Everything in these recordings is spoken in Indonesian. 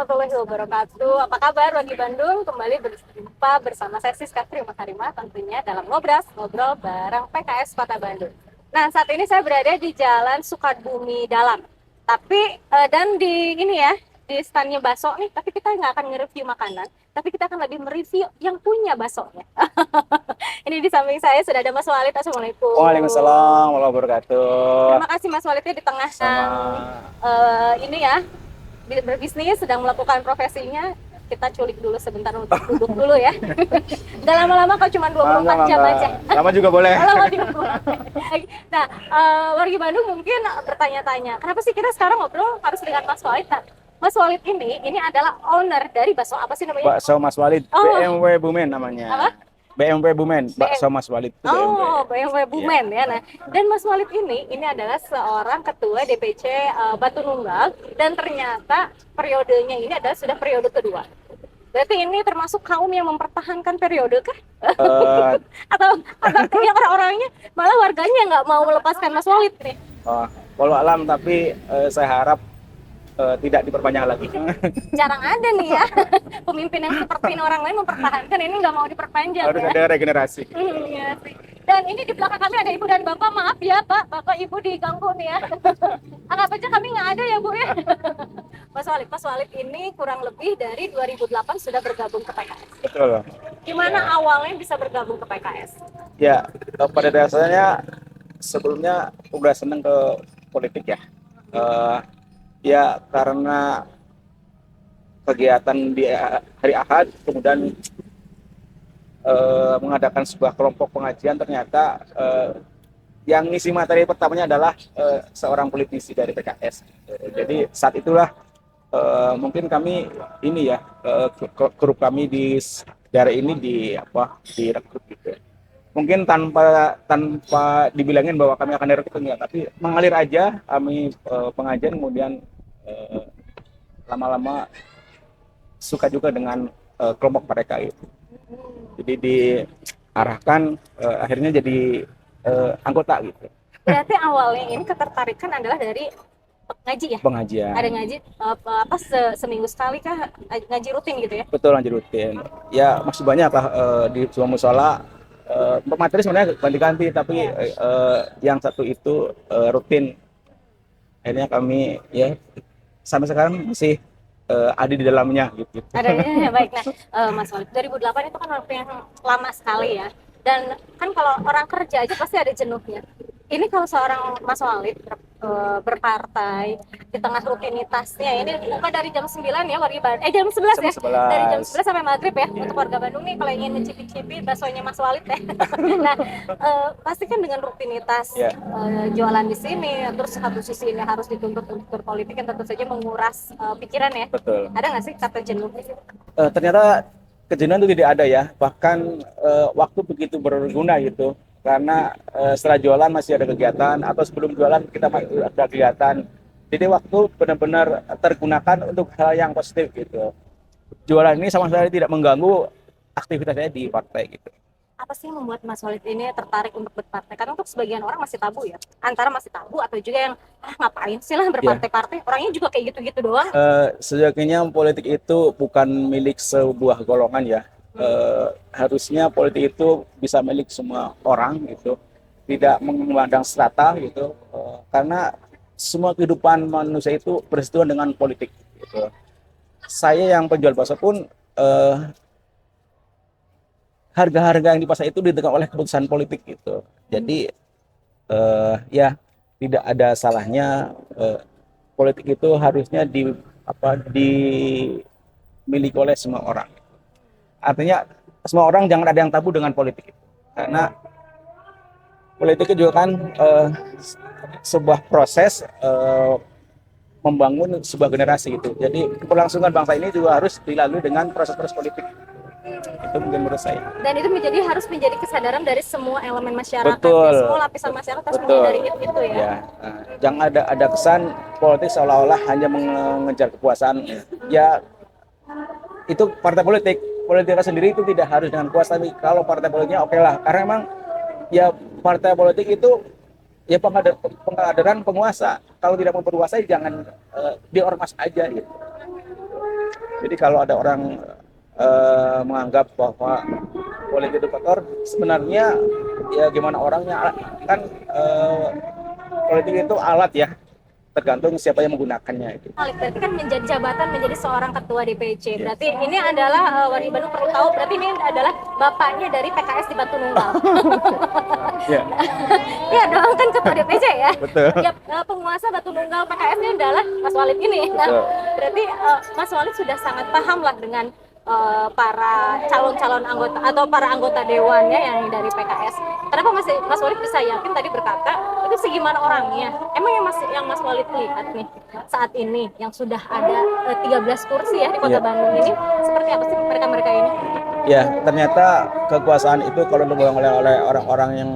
warahmatullahi wabarakatuh. Apa kabar Wagi Bandung? Kembali berjumpa bersama saya Siska Trimakarima tentunya dalam Ngobras, ngobrol bareng PKS Kota Bandung. Nah, saat ini saya berada di Jalan Sukabumi Dalam. Tapi dan di ini ya, di standnya bakso nih, tapi kita nggak akan nge-review makanan, tapi kita akan lebih mereview yang punya baksonya. Ini di samping saya sudah ada Mas Walid. Waalaikumsalam Assalamualaikum. warahmatullahi Terima wabarakatuh. kasih Mas Walidnya di tengah Sama ini ya berbisnis, sedang melakukan profesinya. Kita culik dulu sebentar untuk duduk dulu ya. Nggak lama-lama kok, cuma 24 jam aja. Lama juga boleh. Lama juga boleh. Nah, warga Bandung mungkin bertanya-tanya, kenapa sih kita sekarang ngobrol harus dengan Mas Walid? Nah, Mas Walid ini adalah owner dari bakso apa sih namanya? Bakso Mas Walid, Oh. BMW Bumen namanya. Apa? BMW Bumen, bakso Mas Walid itu BMW. Oh, BMW Bumen ya. Nah, dan Mas Walid ini adalah seorang ketua DPC Batu Nunggal, dan ternyata periodenya ini adalah sudah periode kedua. Berarti ini termasuk kaum yang mempertahankan periode kah? Atau yang orang-orangnya malah warganya nggak mau melepaskan Mas Walid nih? Walau alam, tapi saya harap tidak diperpanjang lagi. Jarang ada nih ya pemimpin yang seperti ini, orang lain mempertahankan, ini nggak mau diperpanjang. Harus ya. ada regenerasi. Iya sih. Dan ini di belakang kami ada ibu dan bapak, maaf ya Pak, bapak ibu diganggu nih ya. Anggap aja kami nggak ada ya Bu ya. Mas Walid ini kurang lebih dari 2008 sudah bergabung ke PKS. Betul. Gimana awalnya bisa bergabung ke PKS? Ya, pada dasarnya sebelumnya udah seneng ke politik ya. Ya karena kegiatan di hari Ahad, kemudian mengadakan sebuah kelompok pengajian, ternyata yang ngisi materi pertamanya adalah seorang politisi dari PKS. Jadi saat itulah mungkin kami ini ya, grup kami di daerah ini direkrut gitu. Mungkin tanpa dibilangin bahwa kami akan direkrut, enggak, tapi mengalir aja kami pengajian, kemudian lama-lama suka juga dengan kelompok mereka itu. Jadi diarahkan, akhirnya jadi anggota gitu. Berarti awalnya ini ketertarikan adalah dari ngaji ya? Pengajian. Ada ngaji seminggu sekali kah ngaji rutin gitu ya? Betul, ngaji rutin. Ya masih banyak lah di semua musola. Materi sebenarnya ganti-ganti, tapi yang satu itu rutin. Akhirnya kami ya sampai sekarang masih ada di dalamnya gitu. Ada ya, baik. Nah, Mas Walid, 2008 itu kan waktu yang lama sekali ya. Dan kan kalau orang kerja aja pasti ada jenuhnya. Ini kalau seorang Mas Walid berpartai di tengah rutinitasnya, ini buka dari jam 9 ya warga Bandung. Jam 11 ya. 11. Dari jam 11 sampai maghrib ya untuk warga Bandung nih kalau ingin mencicipi baksonya Mas Walid ya. Nah, pasti kan dengan rutinitas jualan di sini, terus satu sisi ini harus dituntut untuk berpolitik yang tentu saja menguras pikiran ya. Betul. Ada nggak sih kata jenuh di situ? Ternyata kejenuhan itu tidak ada ya, bahkan waktu begitu berguna gitu, karena setelah jualan masih ada kegiatan, atau sebelum jualan kita masih ada kegiatan, jadi waktu benar-benar tergunakan untuk hal yang positif gitu. Jualan ini sama sekali tidak mengganggu aktivitas saya di partai gitu. Apa sih yang membuat Mas Walid ini tertarik untuk berpartai? Karena untuk sebagian orang masih tabu ya, antara masih tabu atau juga yang ngapain sih lah berpartai-partai, orangnya juga kayak gitu-gitu doang. Sejatinya politik itu bukan milik sebuah golongan ya. Harusnya politik itu bisa milik semua orang gitu, tidak memandang strata gitu, karena semua kehidupan manusia itu bersentuhan dengan politik gitu. Saya yang penjual bakso pun harga-harga yang di pasar itu ditentukan oleh keputusan politik gitu. Jadi ya tidak ada salahnya, politik itu harusnya dimiliki oleh semua orang. Artinya semua orang jangan ada yang tabu dengan politik itu, karena politik itu juga kan sebuah proses membangun sebuah generasi gitu. Jadi keberlangsungan bangsa ini juga harus dilalui dengan proses-proses politik. Itu mungkin menurut saya. Dan itu harus menjadi kesadaran dari semua elemen masyarakat. Betul. Ya, semua lapisan masyarakat harus menyadari itu ya. Jangan ada kesan politik seolah-olah hanya mengejar kekuasaan. Ya itu partai politik. Politiknya sendiri itu tidak harus dengan kuasa, tapi kalau partai politiknya oke lah, karena memang ya partai politik itu ya pengkaderan penguasa. Kalau tidak mau berkuasa jangan diormas aja gitu. Jadi kalau ada orang menganggap bahwa politik itu kotor, sebenarnya ya gimana orangnya kan, politik itu alat ya, tergantung siapa yang menggunakannya itu. Berarti kan menjadi jabatan menjadi seorang ketua DPC. Berarti ini adalah warga Bandung perlu tahu. Berarti ini adalah bapaknya dari PKS di Batu Nunggal. Ya, Iya dong, kan ketua DPC ya. betul. Ya, penguasa Batu Nunggal PKS ini adalah Mas Walid ini. Nah, Betul. berarti Mas Walid sudah sangat paham lah dengan para calon-calon anggota atau para anggota dewannya yang dari PKS. Kenapa Mas Walid bisa yakin tadi berkata itu segimana orangnya? Emang yang Mas Walid lihat nih saat ini yang sudah ada 13 kursi ya di Kota Iya. Bandung ini, seperti apa sih mereka-mereka ini? Ya, ternyata kekuasaan itu kalau dipegang oleh orang-orang yang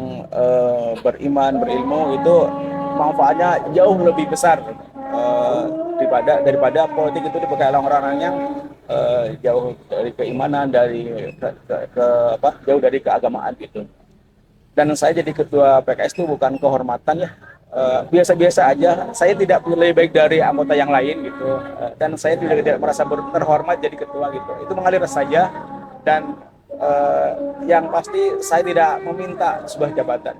beriman, berilmu, itu manfaatnya jauh lebih besar daripada politik itu dipegang oleh orang-orang yang jauh dari keimanan, jauh dari keagamaan gitu. Dan saya jadi ketua PKS itu bukan kehormatan ya, biasa-biasa aja. Saya tidak lebih baik dari anggota yang lain gitu, dan saya tidak merasa terhormat jadi ketua gitu. Itu mengalir saja. Dan yang pasti saya tidak meminta sebuah jabatan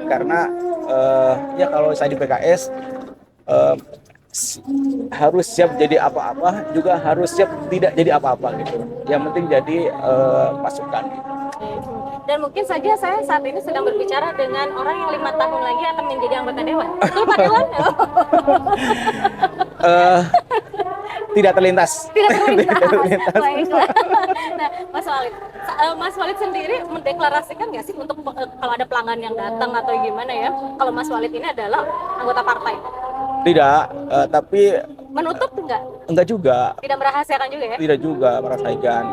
karena ya kalau saya di PKS harus siap jadi apa-apa, juga harus siap tidak jadi apa-apa gitu. Yang penting jadi pasukan gitu. Dan mungkin saja saya saat ini sedang berbicara dengan orang yang 5 tahun lagi akan menjadi anggota dewan. Betul Pak Dewan? Tidak terlintas. Tidak terlintas. Tidak terlintas. Baiklah. Nah, Mas Walid sendiri mendeklarasikan nggak sih untuk kalau ada pelanggan yang datang atau gimana ya? Kalau Mas Walid ini adalah anggota partai. Tidak, tapi Menutup enggak juga. tidak merahasiakan juga ya? Tidak juga merasaikan.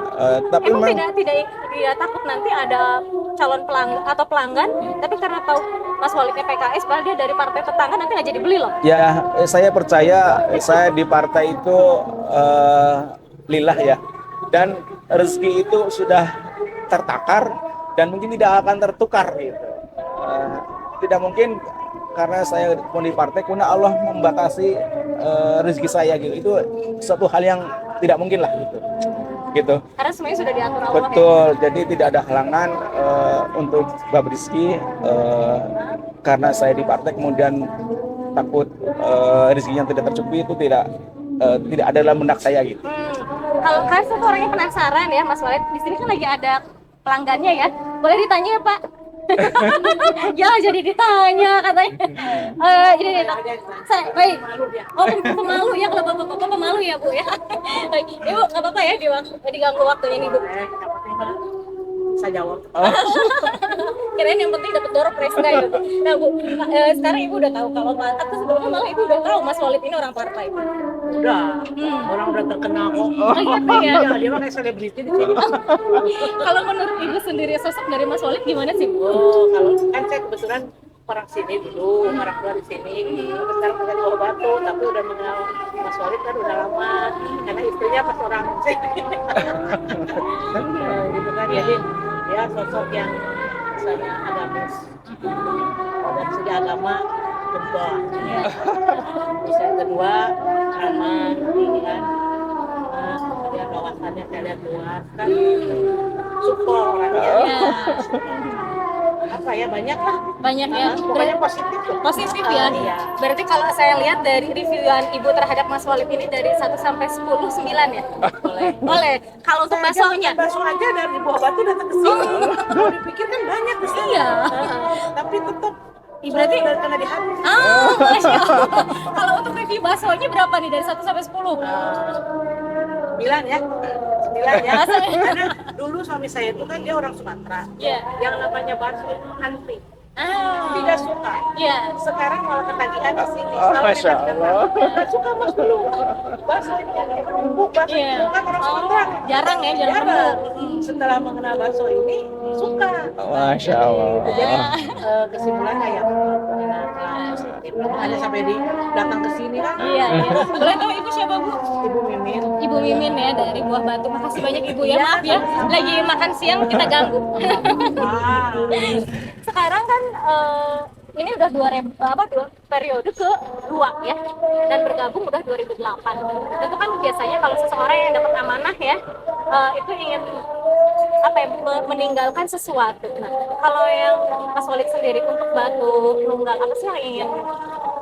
Tapi Emang memang tidak takut nanti ada calon pelanggan atau pelanggan, tapi karena tahu Mas Walidnya PKS, padahal dia dari partai tetangga nanti nggak jadi beli loh. ya, saya percaya saya di partai itu lillah ya, dan rezeki itu sudah tertakar dan mungkin tidak akan tertukar gitu. Tidak mungkin karena saya pun di partai karena Allah membatasi rezeki saya gitu. Itu suatu hal yang tidak mungkin lah gitu. Karena semuanya sudah diatur Allah. Betul, jadi tidak ada halangan untuk bab rezeki, karena saya di partai kemudian takut rezekinya tidak tercukupi, itu tidak ada dalam benak saya gitu. Kalau kan satu orangnya penasaran ya Mas Walid, di sini kan lagi ada pelanggannya ya, boleh ditanya ya Pak? Ya jadi ditanya katanya. Ini nih, saya baik. Oh pemalu ya, kalau bapak-bapak pemalu ya Bu ya. Ibu nggak apa-apa ya diganggu waktunya nih Bu. Saya jawab. Kirain yang penting dapat door prize enggak ya Bu. Nah Bu, sekarang Ibu udah tahu kalau atau sebelumnya malah Ibu udah tahu Mas Walid ini orang partai. Udah, orang udah terkenal kok. Oh gitu ya. Ya, dia mah kayak selebriti di sini. Kalau menurut Ibu sendiri sosok dari Mas Walid gimana sih Bu? Oh, kalau kan saya kebetulan orang sini dulu, orang tua di sini. Sekarang tinggal di Bawah Batu, tapi udah mengenal Mas Walid kan udah lama. Karena istrinya pas orang sini. Gitu kan, jadi dia sosok yang misalnya agamis. Kalau dari segi agama, gembel. Terus yang kedua, ramah, ini kan. Kemudian wawasannya saya lihat luas kan. Support orangnya. Ya, Apa ya, banyak lah. banyak ya. Pokoknya positif lah. Positif ya. Iya. Berarti kalau saya lihat dari reviewan Ibu terhadap Mas Walid ini dari 1 sampai 10, 9 ya? Boleh. Kalau untuk baksonya? Bakso aja dari Bawah Batu datang ke sini. Kalau dipikir kan banyak di sini. Iya. Tapi tetap Berarti udah kena di hati. Masya Allah. Kalau untuk review baksonya berapa nih dari 1 sampai 10? 9 ya. 9 ya. Karena dulu suami saya itu kan dia orang Sumatera. Iya. Yang namanya bakso itu antri. Ah. Tidak suka. Iya. Sekarang malah ketagihan di sini. Oh, Selalu Masya nekat-nekat. Allah. Nggak suka mas dulu. Bakso ini yang menumpuk. Bakso Iya. itu kan orang Sumatera. Jarang ya, jarang Jarang. ketemu. Setelah mengenal bakso ini suka. Masya Allah. Jadi kesimpulannya ya positif. Hanya sampai datang ke sini kan. Iya. Boleh tahu Ibu siapa Bu? Ibu Mimin. Ibu Mimin ya dari Buah Batu. Makasih banyak Ibu ya. Maaf ya, lagi makan siang kita ganggu. Wah. Sekarang kan ini udah 2000 periode kedua ya, dan bergabung udah 2008. Itu kan biasanya kalau seseorang yang dapat amanah ya, itu ingin apa ya, meninggalkan sesuatu. Nah, kalau yang Mas Walid sendiri untuk Batu Nunggal, apa sih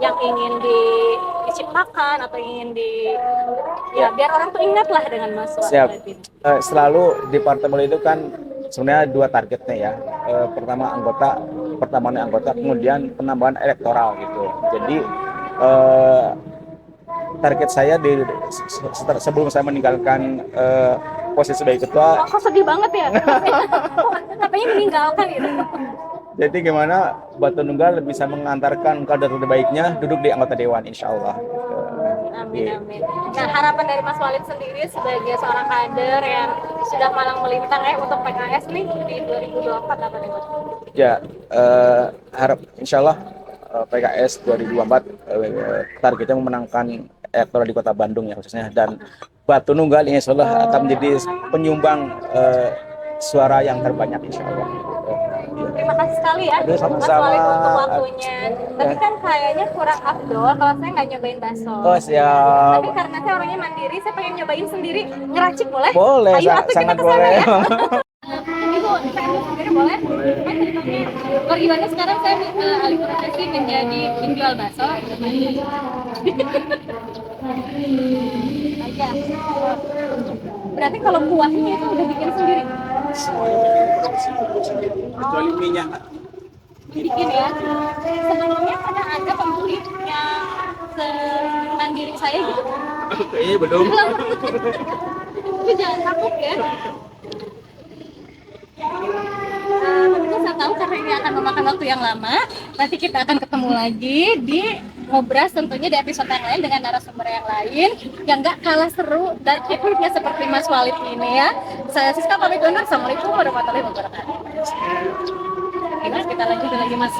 yang ingin diciptakan atau ingin ya biar orang tuh ingat lah dengan Mas Siap. Walid ini. Selalu di Partai Bulan itu kan sebenarnya dua targetnya ya. Pertama pertamanya anggota, kemudian penambahan elektoral gitu. Jadi target saya sebelum saya meninggalkan posisi sebagai ketua, Kok sedih banget ya? Katanya meninggalkan gitu. jadi gimana Batu Nunggal bisa mengantarkan kader terbaiknya duduk di anggota dewan, insya Allah. Amin, amin. Nah, harapan dari Mas Walid sendiri sebagai seorang kader yang sudah malang melintang untuk PKS nih di 2024 apa nih Mas? Ya, harap insya Allah PKS 2024 targetnya memenangkan elektoral di Kota Bandung ya khususnya, dan Batu Nunggal insya Allah akan menjadi penyumbang suara yang terbanyak insya Allah. Terima kasih sekali ya Aduh, Mas sama-sama. Walid untuk waktunya. Tapi kan kayaknya kurang afdol kalau saya nggak nyobain bakso. Oh siap. Tapi karena saya orangnya mandiri, saya pengen nyobain sendiri. Ngeracik boleh? Boleh, Ayo atuh kita sangat ke sana boleh. ya. Ibu, saya sendiri boleh? Kan ceritanya, bagaimana sekarang saya alih profesi menjadi penjual bakso. Aja. Berarti kalau kuahnya itu udah bikin sendiri? Kecuali minyak. Bikin ya. Sebelumnya pernah ada pembeli yang semandiri saya gitu? Kayaknya belum. Tapi jangan takut ya. Pemirsa, saya tahu karena ini akan memakan waktu yang lama. Nanti kita akan ketemu lagi di Ngobras, tentunya di episode yang lain dengan narasumber yang lain yang nggak kalah seru dan hidupnya seperti Mas Walid ini ya. Saya Siska pamit undur. Assalamualaikum warahmatullahi wabarakatuh. Oke, Mas, kita lanjut lagi Mas.